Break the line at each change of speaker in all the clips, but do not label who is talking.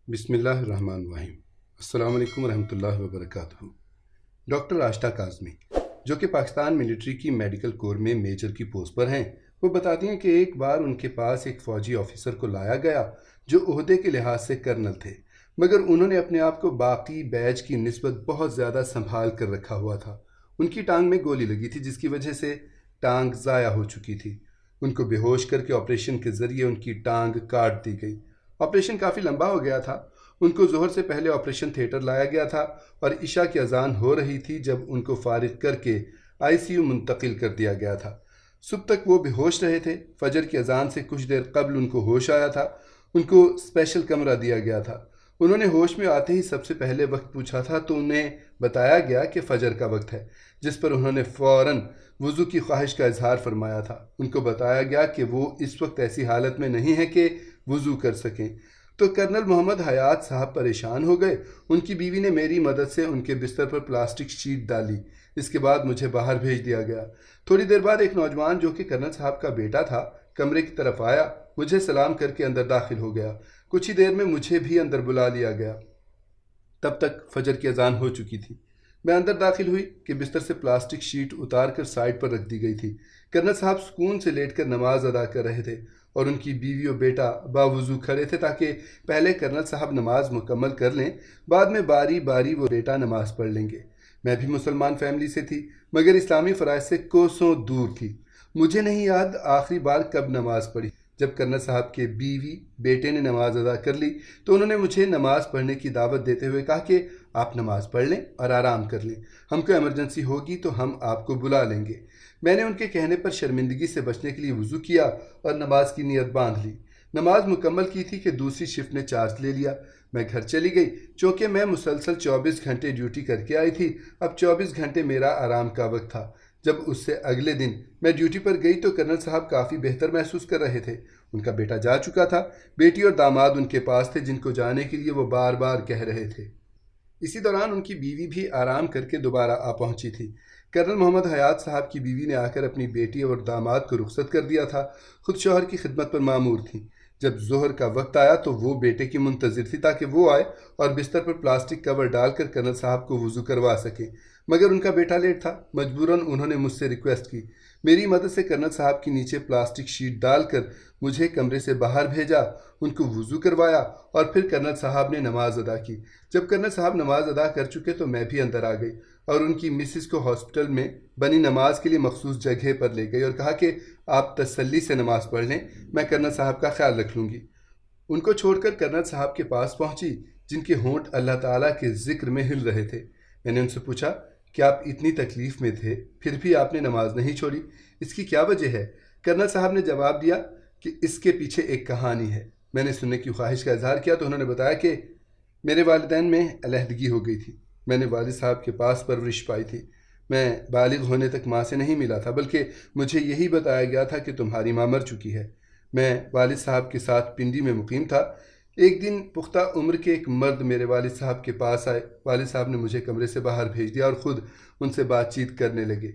بسم اللہ الرحمن الرحیم۔ السلام علیکم ورحمۃ اللہ وبرکاتہ۔ ڈاکٹر راشدہ کاظمی جو کہ پاکستان ملٹری کی میڈیکل کور میں میجر کی پوسٹ پر ہیں، وہ بتاتی ہیں کہ ایک بار ان کے پاس ایک فوجی آفیسر کو لایا گیا جو عہدے کے لحاظ سے کرنل تھے، مگر انہوں نے اپنے آپ کو باقی بیچ کی نسبت بہت زیادہ سنبھال کر رکھا ہوا تھا۔ ان کی ٹانگ میں گولی لگی تھی جس کی وجہ سے ٹانگ ضائع ہو چکی تھی۔ ان کو بے ہوش کر کے آپریشن کے ذریعے ان کی ٹانگ کاٹ دی گئی۔ آپریشن کافی لمبا ہو گیا تھا۔ ان کو ظہر سے پہلے آپریشن تھیٹر لایا گیا تھا اور عشاء کی اذان ہو رہی تھی جب ان کو فارغ کر کے ICU منتقل کر دیا گیا تھا۔ صبح تک وہ بے ہوش رہے تھے۔ فجر کی اذان سے کچھ دیر قبل ان کو ہوش آیا تھا۔ ان کو اسپیشل کمرہ دیا گیا تھا۔ انہوں نے ہوش میں آتے ہی سب سے پہلے وقت پوچھا تھا تو انہیں بتایا گیا کہ فجر کا وقت ہے، جس پر انہوں نے فوراً وضو کی خواہش کا اظہار فرمایا تھا۔ ان کو بتایا گیا کہ وہ اس وقت ایسی حالت میں نہیں ہے کہ وضو کر سکیں، تو کرنل محمد حیات صاحب پریشان ہو گئے۔ ان کی بیوی نے میری مدد سے ان کے بستر پر پلاسٹک شیٹ ڈالی۔ اس کے بعد مجھے باہر بھیج دیا گیا۔ تھوڑی دیر بعد ایک نوجوان جو کہ کرنل صاحب کا بیٹا تھا کمرے کی طرف آیا، مجھے سلام کر کے اندر داخل ہو گیا۔ کچھ ہی دیر میں مجھے بھی اندر بلا لیا گیا۔ تب تک فجر کی اذان ہو چکی تھی۔ میں اندر داخل ہوئی کہ بستر سے پلاسٹک شیٹ اتار کر سائڈ پر رکھ دی گئی تھی۔ کرنل صاحب سکون سے لیٹ کر نماز ادا کر رہے تھے اور ان کی بیوی و بیٹا باوضو کھڑے تھے تاکہ پہلے کرنل صاحب نماز مکمل کر لیں، بعد میں باری باری وہ بیٹا نماز پڑھ لیں گے۔ میں بھی مسلمان فیملی سے تھی مگر اسلامی فرائض سے کوسوں دور تھی۔ مجھے نہیں یاد آخری بار کب نماز پڑھی۔ جب کرنل صاحب کے بیوی بیٹے نے نماز ادا کر لی تو انہوں نے مجھے نماز پڑھنے کی دعوت دیتے ہوئے کہا کہ آپ نماز پڑھ لیں اور آرام کر لیں، ہم کو ایمرجنسی ہوگی تو ہم آپ کو بلا لیں گے۔ میں نے ان کے کہنے پر شرمندگی سے بچنے کے لیے وضو کیا اور نماز کی نیت باندھ لی۔ نماز مکمل کی تھی کہ دوسری شفٹ نے چارج لے لیا۔ میں گھر چلی گئی چونکہ میں مسلسل 24 گھنٹے ڈیوٹی کر کے آئی تھی۔ اب 24 گھنٹے میرا آرام کا وقت تھا۔ جب اس سے اگلے دن میں ڈیوٹی پر گئی تو کرنل صاحب کافی بہتر محسوس کر رہے تھے۔ ان کا بیٹا جا چکا تھا، بیٹی اور داماد ان کے پاس تھے جن کو جانے کے لیے وہ بار بار کہہ رہے تھے۔ اسی دوران ان کی بیوی بھی آرام کر کے دوبارہ آ پہنچی تھی۔ کرنل محمد حیات صاحب کی بیوی نے آ کر اپنی بیٹی اور داماد کو رخصت کر دیا تھا، خود شوہر کی خدمت پر مامور تھیں۔ جب ظہر کا وقت آیا تو وہ بیٹے کی منتظر تھی تاکہ وہ آئے اور بستر پر پلاسٹک کور ڈال کر کرنل صاحب کو وضو کروا سکیں، مگر ان کا بیٹا لیٹ تھا۔ مجبوراً انہوں نے مجھ سے ریکویسٹ کی۔ میری مدد سے کرنل صاحب کی نیچے پلاسٹک شیٹ ڈال کر مجھے کمرے سے باہر بھیجا، ان کو وضو کروایا اور پھر کرنل صاحب نے نماز ادا کی۔ جب کرنل صاحب نماز ادا کر چکے تو میں بھی اندر آ گئی اور ان کی مسز کو ہاسپٹل میں بنی نماز کے لیے مخصوص جگہ پر لے گئی اور کہا کہ آپ تسلی سے نماز پڑھ لیں، میں کرنل صاحب کا خیال رکھ لوں گی۔ ان کو چھوڑ کر کرنل صاحب کے پاس پہنچی جن کے ہونٹ اللہ تعالیٰ کے ذکر میں ہل رہے تھے۔ میں نے ان سے پوچھا کہ آپ اتنی تکلیف میں تھے پھر بھی آپ نے نماز نہیں چھوڑی، اس کی کیا وجہ ہے؟ کرنل صاحب نے جواب دیا کہ اس کے پیچھے ایک کہانی ہے۔ میں نے سننے کی خواہش کا اظہار کیا تو انہوں نے بتایا کہ میرے والدین میں علیحدگی ہو گئی تھی۔ میں نے والد صاحب کے پاس پرورش پائی تھی۔ میں بالغ ہونے تک ماں سے نہیں ملا تھا، بلکہ مجھے یہی بتایا گیا تھا کہ تمہاری ماں مر چکی ہے۔ میں والد صاحب کے ساتھ پنڈی میں مقیم تھا۔ ایک دن پختہ عمر کے ایک مرد میرے والد صاحب کے پاس آئے۔ والد صاحب نے مجھے کمرے سے باہر بھیج دیا اور خود ان سے بات چیت کرنے لگے۔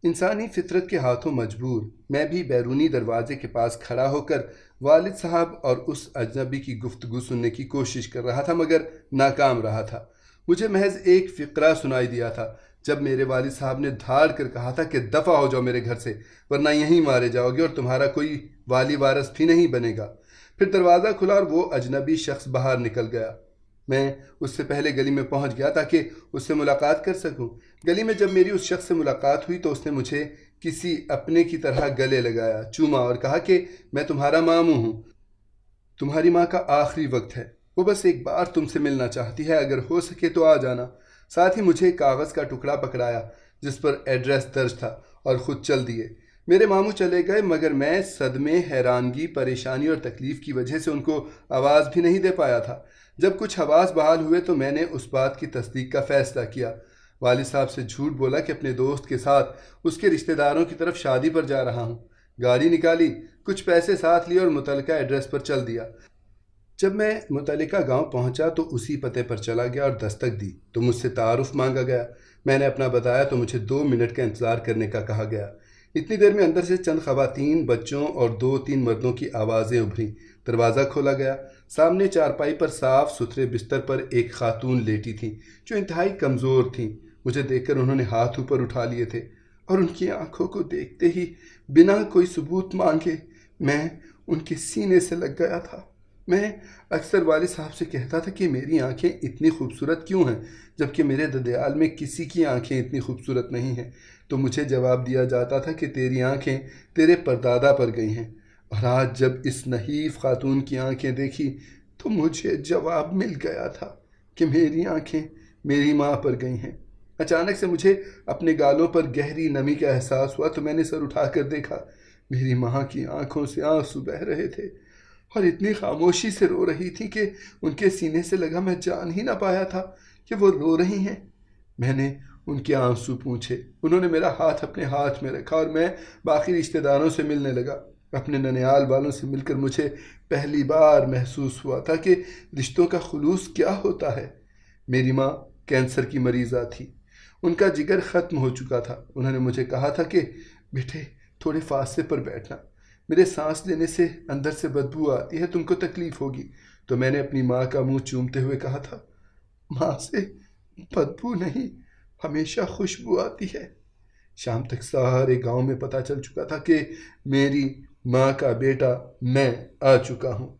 انسانی فطرت کے ہاتھوں مجبور میں بھی بیرونی دروازے کے پاس کھڑا ہو کر والد صاحب اور اس اجنبی کی گفتگو سننے کی کوشش کر رہا تھا مگر ناکام رہا تھا۔ مجھے محض ایک فقرہ سنائی دیا تھا جب میرے والد صاحب نے دھاڑ کر کہا تھا کہ دفع ہو جاؤ میرے گھر سے ورنہ یہیں مارے جاؤ گے اور تمہارا کوئی والی وارث بھی نہیں بنے گا۔ پھر دروازہ کھلا اور وہ اجنبی شخص باہر نکل گیا۔ میں اس سے پہلے گلی میں پہنچ گیا تاکہ اس سے ملاقات کر سکوں۔ گلی میں جب میری اس شخص سے ملاقات ہوئی تو اس نے مجھے کسی اپنے کی طرح گلے لگایا، چوما اور کہا کہ میں تمہارا ماموں ہوں، تمہاری ماں کا آخری وقت ہے، وہ بس ایک بار تم سے ملنا چاہتی ہے، اگر ہو سکے تو آ جانا۔ ساتھ ہی مجھے کاغذ کا ٹکڑا پکڑایا جس پر ایڈریس درج تھا اور خود چل دیے۔ میرے ماموں چلے گئے مگر میں صدمے، حیرانگی، پریشانی اور تکلیف کی وجہ سے ان کو آواز بھی نہیں دے پایا تھا۔ جب کچھ حواس بحال ہوئے تو میں نے اس بات کی تصدیق کا فیصلہ کیا۔ والد صاحب سے جھوٹ بولا کہ اپنے دوست کے ساتھ اس کے رشتہ داروں کی طرف شادی پر جا رہا ہوں۔ گاڑی نکالی، کچھ پیسے ساتھ لیے اور متعلقہ ایڈریس پر چل دیا۔ جب میں متعلقہ گاؤں پہنچا تو اسی پتے پر چلا گیا اور دستک دی تو مجھ سے تعارف مانگا گیا۔ میں نے اپنا بتایا تو مجھے 2 منٹ کا انتظار کرنے کا کہا گیا۔ اتنی دیر میں اندر سے چند خواتین، بچوں اور 2-3 مردوں کی آوازیں ابھریں۔ دروازہ کھولا گیا سامنے چارپائی پر صاف ستھرے بستر پر ایک خاتون لیٹی تھیں جو انتہائی کمزور تھیں۔ مجھے دیکھ کر انہوں نے ہاتھ اوپر اٹھا لیے تھے اور ان کی آنکھوں کو دیکھتے ہی بنا کوئی ثبوت مانگے میں ان کے سینے سے لگ گیا تھا۔ میں اکثر والد صاحب سے کہتا تھا کہ میری آنکھیں اتنی خوبصورت کیوں ہیں، جبکہ میرے ددیال میں کسی کی آنکھیں اتنی خوبصورت نہیں ہیں۔ تو مجھے جواب دیا جاتا تھا کہ تیری آنکھیں تیرے پردادا پر گئی ہیں، اور آج جب اس نحیف خاتون کی آنکھیں دیکھی تو مجھے جواب مل گیا تھا کہ میری آنکھیں میری ماں پر گئی ہیں۔ اچانک سے مجھے اپنے گالوں پر گہری نمی کا احساس ہوا تو میں نے سر اٹھا کر دیکھا۔ میری ماں کی آنکھوں سے آنسو بہہ رہے تھے اور اتنی خاموشی سے رو رہی تھی کہ ان کے سینے سے لگا میں جان ہی نہ پایا تھا کہ وہ رو رہی ہیں۔ میں نے ان کے آنسو پوچھے، انہوں نے میرا ہاتھ اپنے ہاتھ میں رکھا اور میں باقی رشتہ داروں سے ملنے لگا۔ اپنے ننیال والوں سے مل کر مجھے پہلی بار محسوس ہوا تھا کہ رشتوں کا خلوص کیا ہوتا ہے۔ میری ماں کینسر کی مریضہ تھی، ان کا جگر ختم ہو چکا تھا۔ انہوں نے مجھے کہا تھا کہ بیٹے تھوڑے فاصلے پر بیٹھنا، میرے سانس لینے سے اندر سے بدبو آتی ہے، تم کو تکلیف ہوگی۔ تو میں نے اپنی ماں کا منہ چومتے ہوئے کہا تھا، ماں سے بدبو نہیں، ہمیشہ خوشبو آتی ہے۔ شام تک سارے گاؤں میں پتہ چل چکا تھا کہ میری ماں کا بیٹا میں آ چکا ہوں۔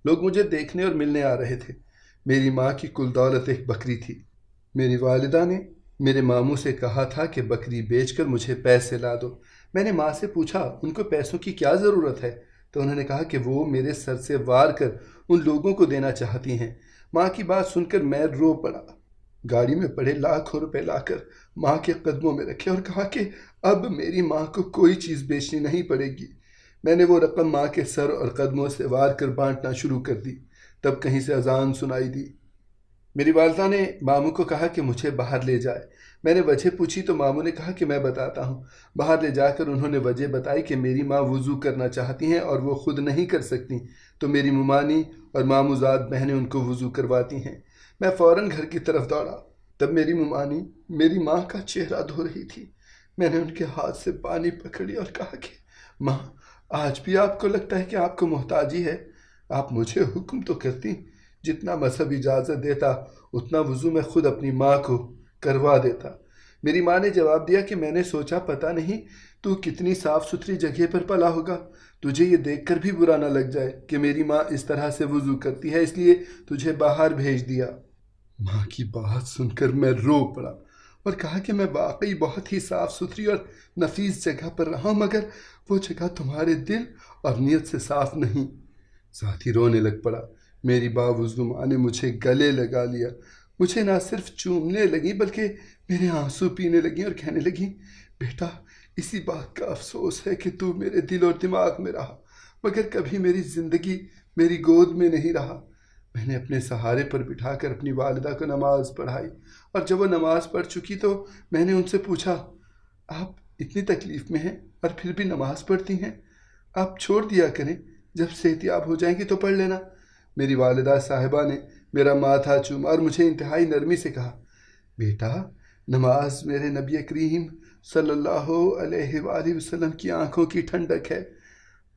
لوگ مجھے دیکھنے اور ملنے آ رہے تھے۔ میری ماں کی کل دولت ایک بکری تھی۔ میری والدہ نے میرے ماموں سے کہا تھا کہ بکری بیچ کر مجھے پیسے لا دو۔ میں نے ماں سے پوچھا ان کو پیسوں کی کیا ضرورت ہے، تو انہوں نے کہا کہ وہ میرے سر سے وار کر ان لوگوں کو دینا چاہتی ہیں۔ ماں کی بات سن کر میں رو پڑا۔ گاڑی میں پڑے لاکھوں روپے لا کر ماں کے قدموں میں رکھے اور کہا کہ اب میری ماں کو کوئی چیز بیچنی نہیں پڑے گی۔ میں نے وہ رقم ماں کے سر اور قدموں سے وار کر بانٹنا شروع کر دی۔ تب کہیں سے اذان سنائی دی۔ میری والدہ نے ماموں کو کہا کہ مجھے باہر لے جائے۔ میں نے وجہ پوچھی تو ماموں نے کہا کہ میں بتاتا ہوں۔ باہر لے جا کر انہوں نے وجہ بتائی کہ میری ماں وضو کرنا چاہتی ہیں اور وہ خود نہیں کر سکتی، تو میری ممانی اور ماموزاد بہنیں ان کو وضو کرواتی ہیں۔ میں فوراً گھر کی طرف دوڑا۔ تب میری ممانی میری ماں کا چہرہ دھو رہی تھی۔ میں نے ان کے ہاتھ سے پانی پکڑی اور کہا کہ ماں، آج بھی آپ کو لگتا ہے کہ آپ کو محتاجی ہے؟ آپ مجھے حکم تو کرتی، جتنا مذہب اجازت دیتا اتنا وضو میں خود اپنی ماں کو کروا دیتا۔ میری ماں نے جواب دیا کہ میں نے سوچا پتہ نہیں تو کتنی صاف ستھری جگہ پر پلا ہوگا، تجھے یہ دیکھ کر بھی برا نہ لگ جائے کہ میری ماں اس طرح سے وضو کرتی ہے، اس لیے تجھے باہر بھیج دیا۔ ماں کی بات سن کر میں رو پڑا اور کہا کہ میں واقعی بہت ہی صاف ستھری اور نفیس جگہ پر رہا ہوں، مگر وہ جگہ تمہارے دل اور نیت سے صاف نہیں۔ ساتھ ہی رونے لگ پڑا۔ میری باوضو ماں نے مجھے گلے لگا لیا، مجھے نہ صرف چومنے لگی بلکہ میرے آنسو پینے لگیں اور کہنے لگیں، بیٹا اسی بات کا افسوس ہے کہ تو میرے دل اور دماغ میں رہا مگر کبھی میری زندگی میری گود میں نہیں رہا۔ میں نے اپنے سہارے پر بٹھا کر اپنی والدہ کو نماز پڑھائی، اور جب وہ نماز پڑھ چکی تو میں نے ان سے پوچھا، آپ اتنی تکلیف میں ہیں اور پھر بھی نماز پڑھتی ہیں؟ آپ چھوڑ دیا کریں، جب صحتیاب ہو جائیں گی تو پڑھ لینا۔ میری والدہ صاحبہ نے میرا ماتھا چوما اور مجھے انتہائی نرمی سے کہا، بیٹا نماز میرے نبی کریم صلی اللہ علیہ وآلہ وسلم کی آنکھوں کی ٹھنڈک ہے۔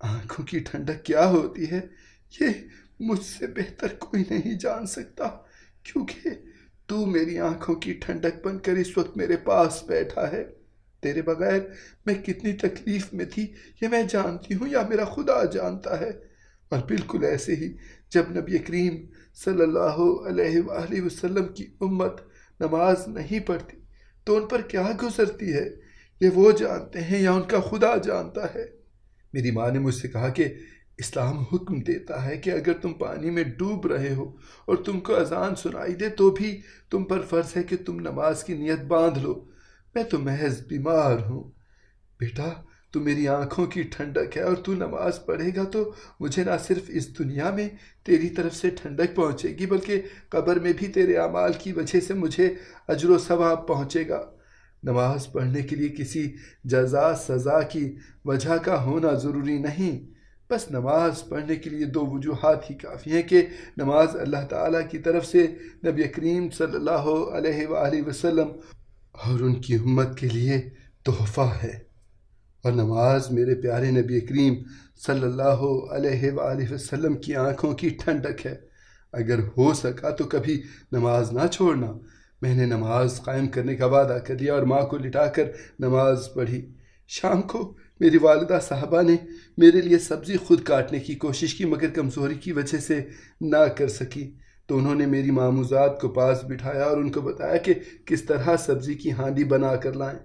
آنکھوں کی ٹھنڈک کیا ہوتی ہے یہ مجھ سے بہتر کوئی نہیں جان سکتا، کیونکہ تو میری آنکھوں کی ٹھنڈک بن کر اس وقت میرے پاس بیٹھا ہے۔ تیرے بغیر میں کتنی تکلیف میں تھی یہ میں جانتی ہوں یا میرا خدا جانتا ہے۔ اور بالکل ایسے ہی جب نبی کریم صلی اللہ علیہ وآلہ وسلم کی امت نماز نہیں پڑھتی تو ان پر کیا گزرتی ہے یہ وہ جانتے ہیں یا ان کا خدا جانتا ہے۔ میری ماں نے مجھ سے کہا کہ اسلام حکم دیتا ہے کہ اگر تم پانی میں ڈوب رہے ہو اور تم کو اذان سنائی دے تو بھی تم پر فرض ہے کہ تم نماز کی نیت باندھ لو۔ میں تو محض بیمار ہوں۔ بیٹا تو میری آنکھوں کی ٹھنڈک ہے اور تو نماز پڑھے گا تو مجھے نہ صرف اس دنیا میں تیری طرف سے ٹھنڈک پہنچے گی بلکہ قبر میں بھی تیرے اعمال کی وجہ سے مجھے اجر و ثواب پہنچے گا۔ نماز پڑھنے کے لیے کسی جزا سزا کی وجہ کا ہونا ضروری نہیں، بس نماز پڑھنے کے لیے دو وجوہات ہی کافی ہیں کہ نماز اللہ تعالیٰ کی طرف سے نبی کریم صلی اللہ علیہ وآلہ وسلم اور ان کی امت کے لیے تحفہ ہے، اور نماز میرے پیارے نبی کریم صلی اللہ علیہ وآلہ وسلم کی آنکھوں کی ٹھنڈک ہے۔ اگر ہو سکا تو کبھی نماز نہ چھوڑنا۔ میں نے نماز قائم کرنے کا وعدہ کر لیا اور ماں کو لٹا کر نماز پڑھی۔ شام کو میری والدہ صاحبہ نے میرے لیے سبزی خود کاٹنے کی کوشش کی، مگر کمزوری کی وجہ سے نہ کر سکی، تو انہوں نے میری ماموزات کو پاس بٹھایا اور ان کو بتایا کہ کس طرح سبزی کی ہانڈی بنا کر لائیں۔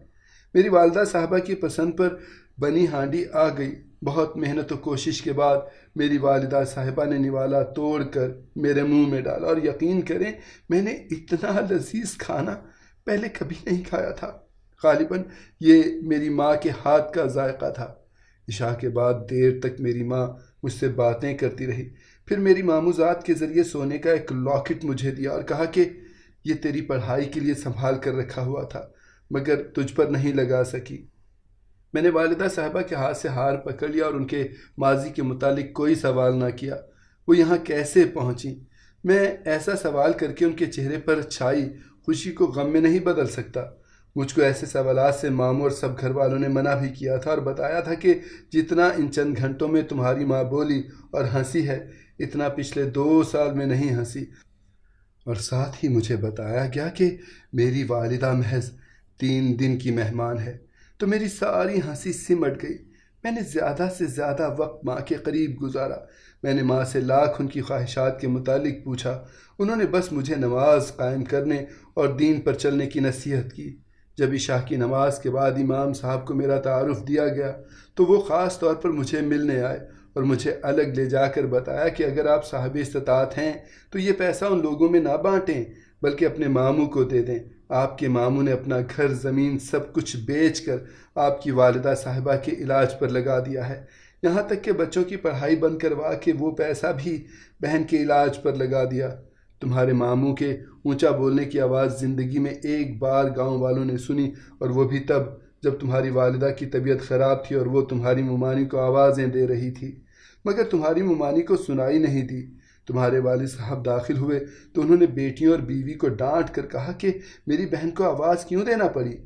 میری والدہ صاحبہ کی پسند پر بنی ہانڈی آ گئی۔ بہت محنت و کوشش کے بعد میری والدہ صاحبہ نے نوالا توڑ کر میرے منہ میں ڈالا، اور یقین کریں میں نے اتنا لذیذ کھانا پہلے کبھی نہیں کھایا تھا۔ غالباً یہ میری ماں کے ہاتھ کا ذائقہ تھا۔ عشاء کے بعد دیر تک میری ماں مجھ سے باتیں کرتی رہی، پھر میری ماموزات کے ذریعے سونے کا ایک لاکٹ مجھے دیا اور کہا کہ یہ تیری پڑھائی کے لیے سنبھال کر رکھا ہوا تھا، مگر تجھ پر نہیں لگا سکی۔ میں نے والدہ صاحبہ کے ہاتھ سے ہار پکڑ لیا اور ان کے ماضی کے متعلق کوئی سوال نہ کیا۔ وہ یہاں کیسے پہنچیں؟ میں ایسا سوال کر کے ان کے چہرے پر چھائی خوشی کو غم میں نہیں بدل سکتا۔ مجھ کو ایسے سوالات سے ماموں اور سب گھر والوں نے منع بھی کیا تھا اور بتایا تھا کہ جتنا ان چند گھنٹوں میں تمہاری ماں بولی اور ہنسی ہے، اتنا پچھلے 2 سال میں نہیں ہنسی۔ اور ساتھ ہی مجھے بتایا گیا کہ میری والدہ محض 3 دن کی مہمان ہے، تو میری ساری ہنسی سمٹ گئی۔ میں نے زیادہ سے زیادہ وقت ماں کے قریب گزارا۔ میں نے ماں سے لاکھ ان کی خواہشات کے متعلق پوچھا۔ انہوں نے بس مجھے نماز قائم کرنے اور دین پر چلنے کی نصیحت کی۔ جب عشاء کی نماز کے بعد امام صاحب کو میرا تعارف دیا گیا تو وہ خاص طور پر مجھے ملنے آئے اور مجھے الگ لے جا کر بتایا کہ اگر آپ صاحب استطاعت ہیں تو یہ پیسہ ان لوگوں میں نہ بانٹیں، بلکہ اپنے ماموں کو دے دیں۔ آپ کے ماموں نے اپنا گھر زمین سب کچھ بیچ کر آپ کی والدہ صاحبہ کے علاج پر لگا دیا ہے، یہاں تک کہ بچوں کی پڑھائی بند کروا کے وہ پیسہ بھی بہن کے علاج پر لگا دیا۔ تمہارے ماموں کے اونچا بولنے کی آواز زندگی میں ایک بار گاؤں والوں نے سنی، اور وہ بھی تب جب تمہاری والدہ کی طبیعت خراب تھی اور وہ تمہاری ممانی کو آوازیں دے رہی تھی، مگر تمہاری ممانی کو سنائی نہیں دی۔ تمہارے والد صاحب داخل ہوئے تو انہوں نے بیٹیوں اور بیوی کو ڈانٹ کر کہا کہ میری بہن کو آواز کیوں دینا پڑی؟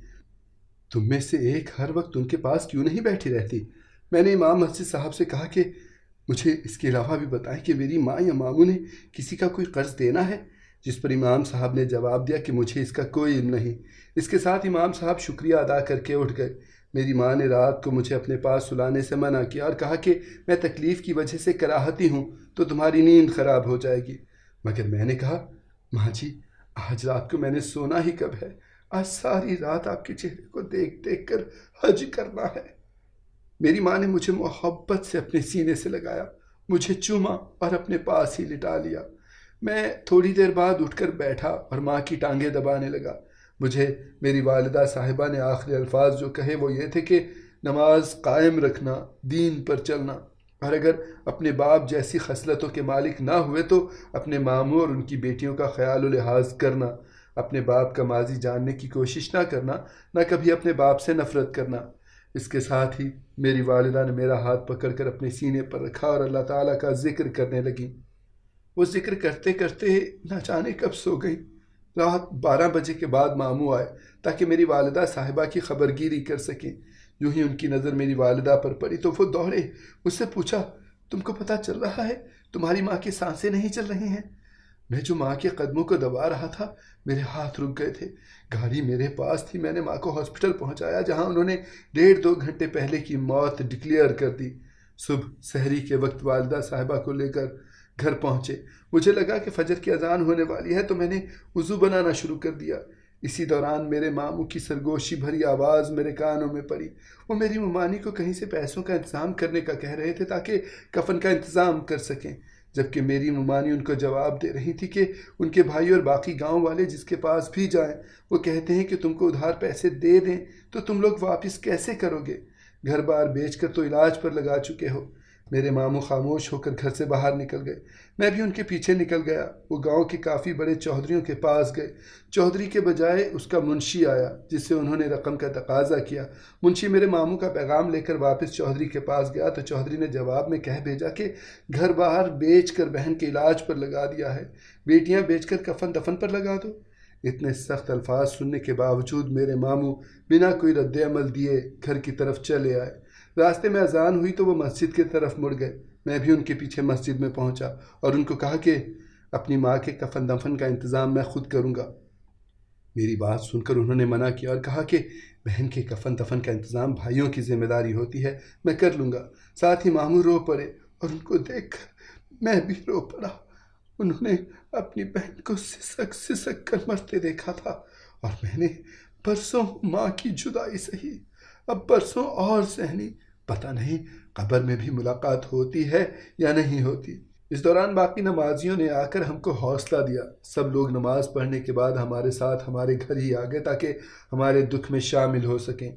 تم میں سے ایک ہر وقت ان کے پاس کیوں نہیں بیٹھی رہتی؟ میں نے امام مسجد صاحب سے کہا کہ مجھے اس کے علاوہ بھی بتائیں کہ میری ماں یا ماموں نے کسی کا کوئی قرض دینا ہے، جس پر امام صاحب نے جواب دیا کہ مجھے اس کا کوئی علم نہیں۔ اس کے ساتھ امام صاحب شکریہ ادا کر کے اٹھ گئے۔ میری ماں نے رات کو مجھے اپنے پاس سلانے سے منع کیا اور کہا کہ میں تکلیف کی وجہ سے کراہتی ہوں تو تمہاری نیند خراب ہو جائے گی، مگر میں نے کہا ماں جی آج رات کو میں نے سونا ہی کب ہے؟ آج ساری رات آپ کے چہرے کو دیکھ دیکھ کر حج کرنا ہے۔ میری ماں نے مجھے محبت سے اپنے سینے سے لگایا، مجھے چوما اور اپنے پاس ہی لٹا لیا۔ میں تھوڑی دیر بعد اٹھ کر بیٹھا اور ماں کی ٹانگیں دبانے لگا۔ مجھے میری والدہ صاحبہ نے آخری الفاظ جو کہے وہ یہ تھے کہ نماز قائم رکھنا، دین پر چلنا، اور اگر اپنے باپ جیسی خصلتوں کے مالک نہ ہوئے تو اپنے ماموں اور ان کی بیٹیوں کا خیال و لحاظ کرنا، اپنے باپ کا ماضی جاننے کی کوشش نہ کرنا، نہ کبھی اپنے باپ سے نفرت کرنا۔ اس کے ساتھ ہی میری والدہ نے میرا ہاتھ پکڑ کر اپنے سینے پر رکھا اور اللہ تعالیٰ کا ذکر کرنے لگی۔ وہ ذکر کرتے کرتے نہ جانے کب سو گئی۔ رات 12 بجے کے بعد ماموں آئے تاکہ میری والدہ صاحبہ کی خبرگیری کر سکیں۔ یوں ہی ان کی نظر میری والدہ پر پڑی تو وہ دوڑے، مجھ سے پوچھا تم کو پتہ چل رہا ہے تمہاری ماں کی سانسیں نہیں چل رہی ہیں؟ میں جو ماں کے قدموں کو دبا رہا تھا میرے ہاتھ رک گئے تھے۔ گاڑی میرے پاس تھی، میں نے ماں کو ہاسپٹل پہنچایا جہاں انہوں نے 1.5-2 گھنٹے پہلے کی موت ڈکلیئر کر دی۔ صبح سحری کے وقت والدہ صاحبہ کو لے کر گھر پہنچے۔ مجھے لگا کہ فجر کی اذان ہونے والی ہے تو میں نے وضو بنانا شروع کر دیا۔ اسی دوران میرے ماموں کی سرگوشی بھری آواز میرے کانوں میں پڑی۔ وہ میری ممانی کو کہیں سے پیسوں کا انتظام کرنے کا کہہ رہے تھے تاکہ کفن کا انتظام کر سکیں، جبکہ میری ممانی ان کو جواب دے رہی تھی کہ ان کے بھائی اور باقی گاؤں والے جس کے پاس بھی جائیں وہ کہتے ہیں کہ تم کو ادھار پیسے دے دیں تو تم لوگ واپس کیسے کرو گے؟ گھر بار بیچ کر تو علاج پر لگا چکے ہو۔ میرے ماموں خاموش ہو کر گھر سے باہر نکل گئے۔ میں بھی ان کے پیچھے نکل گیا۔ وہ گاؤں کے کافی بڑے چودھریوں کے پاس گئے۔ چودھری کے بجائے اس کا منشی آیا جس سے انہوں نے رقم کا تقاضا کیا۔ منشی میرے ماموں کا پیغام لے کر واپس چودھری کے پاس گیا تو چودھری نے جواب میں کہہ بھیجا کہ گھر باہر بیچ کر بہن کے علاج پر لگا دیا ہے، بیٹیاں بیچ کر کفن دفن پر لگا دو۔ اتنے سخت الفاظ سننے کے باوجود میرے ماموں بنا کوئی رد عمل دیے گھر کی طرف چلے آئے۔ راستے میں اذان ہوئی تو وہ مسجد کی طرف مڑ گئے۔ میں بھی ان کے پیچھے مسجد میں پہنچا اور ان کو کہا کہ اپنی ماں کے کفن دفن کا انتظام میں خود کروں گا۔ میری بات سن کر انہوں نے منع کیا اور کہا کہ بہن کے کفن دفن کا انتظام بھائیوں کی ذمہ داری ہوتی ہے، میں کر لوں گا۔ ساتھ ہی ماموں رو پڑے اور ان کو دیکھ کر میں بھی رو پڑا۔ انہوں نے اپنی بہن کو سسک سسک کر مرتے دیکھا تھا اور میں نے برسوں ماں کی جدائی سہی، اب برسوں اور سہنی، پتہ نہیں قبر میں بھی ملاقات ہوتی ہے یا نہیں ہوتی۔ اس دوران باقی نمازیوں نے آ کر ہم کو حوصلہ دیا۔ سب لوگ نماز پڑھنے کے بعد ہمارے ساتھ ہمارے گھر ہی آ گئے تاکہ ہمارے دکھ میں شامل ہو سکیں۔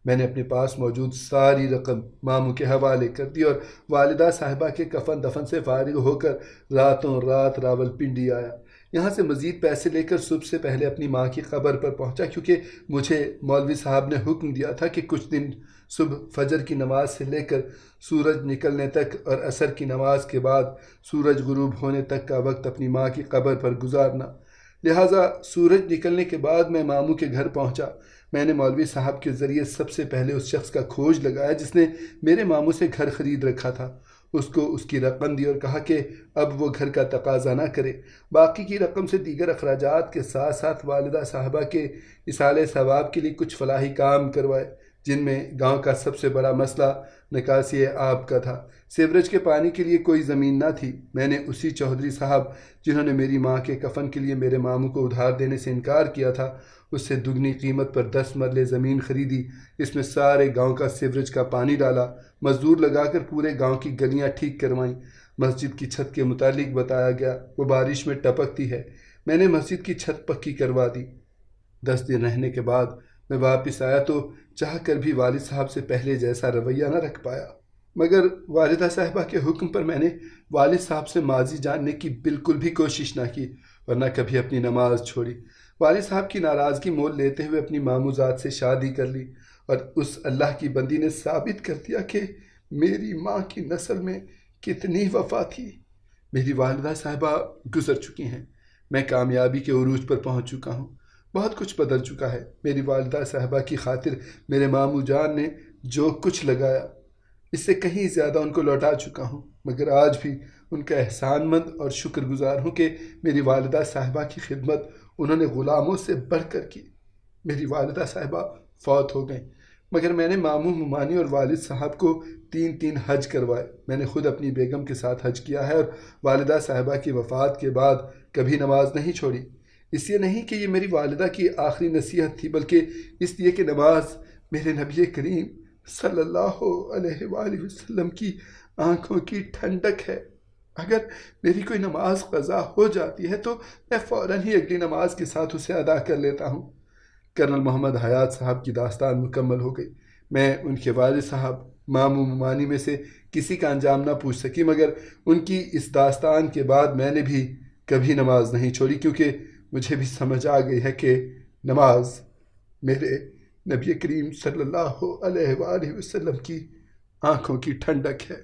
میں نے اپنے پاس موجود ساری رقم ماموں کے حوالے کر دی اور والدہ صاحبہ کے کفن دفن سے فارغ ہو کر راتوں رات راولپنڈی آیا۔ یہاں سے مزید پیسے لے کر صبح سے پہلے اپنی ماں کی قبر پر پہنچا، کیونکہ مجھے مولوی صاحب نے حکم دیا تھا کہ کچھ دن صبح فجر کی نماز سے لے کر سورج نکلنے تک اور عصر کی نماز کے بعد سورج غروب ہونے تک کا وقت اپنی ماں کی قبر پر گزارنا۔ لہٰذا سورج نکلنے کے بعد میں ماموں کے گھر پہنچا۔ میں نے مولوی صاحب کے ذریعے سب سے پہلے اس شخص کا کھوج لگایا جس نے میرے ماموں سے گھر خرید رکھا تھا۔ اس کو اس کی رقم دی اور کہا کہ اب وہ گھر کا تقاضا نہ کرے۔ باقی کی رقم سے دیگر اخراجات کے ساتھ ساتھ والدہ صاحبہ کے ایصال ثواب کے لیے کچھ فلاحی کام کروائے، جن میں گاؤں کا سب سے بڑا مسئلہ نکاسی آب کا تھا۔ سیوریج کے پانی کے لیے کوئی زمین نہ تھی۔ میں نے اسی چودھری صاحب جنہوں نے میری ماں کے کفن کے لیے میرے ماموں کو ادھار دینے سے انکار کیا تھا، اس سے دگنی قیمت پر 10 مرلے زمین خریدی۔ اس میں سارے گاؤں کا سیوریج کا پانی ڈالا، مزدور لگا کر پورے گاؤں کی گلیاں ٹھیک کروائیں۔ مسجد کی چھت کے متعلق بتایا گیا، وہ بارش میں ٹپکتی ہے۔ میں نے مسجد کی چھت پکی کروا دی۔ 10 دن رہنے کے بعد میں واپس آیا تو چاہ کر بھی والد صاحب سے پہلے جیسا رویہ نہ رکھ پایا، مگر والدہ صاحبہ کے حکم پر میں نے والد صاحب سے ماضی جاننے کی بالکل بھی کوشش نہ کی اور نہ کبھی اپنی نماز چھوڑی۔ والد صاحب کی ناراضگی مول لیتے ہوئے اپنی ماموزاد سے شادی کر لی اور اس اللہ کی بندی نے ثابت کر دیا کہ میری ماں کی نسل میں کتنی وفا تھی۔ میری والدہ صاحبہ گزر چکی ہیں، میں کامیابی کے عروج پر پہنچ چکا ہوں، بہت کچھ بدل چکا ہے۔ میری والدہ صاحبہ کی خاطر میرے ماموں جان نے جو کچھ لگایا اس سے کہیں زیادہ ان کو لوٹا چکا ہوں، مگر آج بھی ان کا احسان مند اور شکر گزار ہوں کہ میری والدہ صاحبہ کی خدمت انہوں نے غلاموں سے بڑھ کر کی۔ میری والدہ صاحبہ فوت ہو گئیں، مگر میں نے ماموں ممانی اور والد صاحب کو 3 حج کروائے۔ میں نے خود اپنی بیگم کے ساتھ حج کیا ہے اور والدہ صاحبہ کی وفات کے بعد کبھی نماز نہیں چھوڑی۔ اس لیے نہیں کہ یہ میری والدہ کی آخری نصیحت تھی، بلکہ اس لیے کہ نماز میرے نبی کریم صلی اللہ علیہ وآلہ وسلم کی آنکھوں کی ٹھنڈک ہے۔ اگر میری کوئی نماز قضا ہو جاتی ہے تو میں فوراً ہی اگلی نماز کے ساتھ اسے ادا کر لیتا ہوں۔ کرنل محمد حیات صاحب کی داستان مکمل ہو گئی۔ میں ان کے والد صاحب ماموں ممانی میں سے کسی کا انجام نہ پوچھ سکی، مگر ان کی اس داستان کے بعد میں نے بھی کبھی نماز نہیں چھوڑی، کیونکہ مجھے بھی سمجھ آ گئی ہے کہ نماز میرے نبی کریم صلی اللہ علیہ وآلہ وسلم کی آنکھوں کی ٹھنڈک ہے۔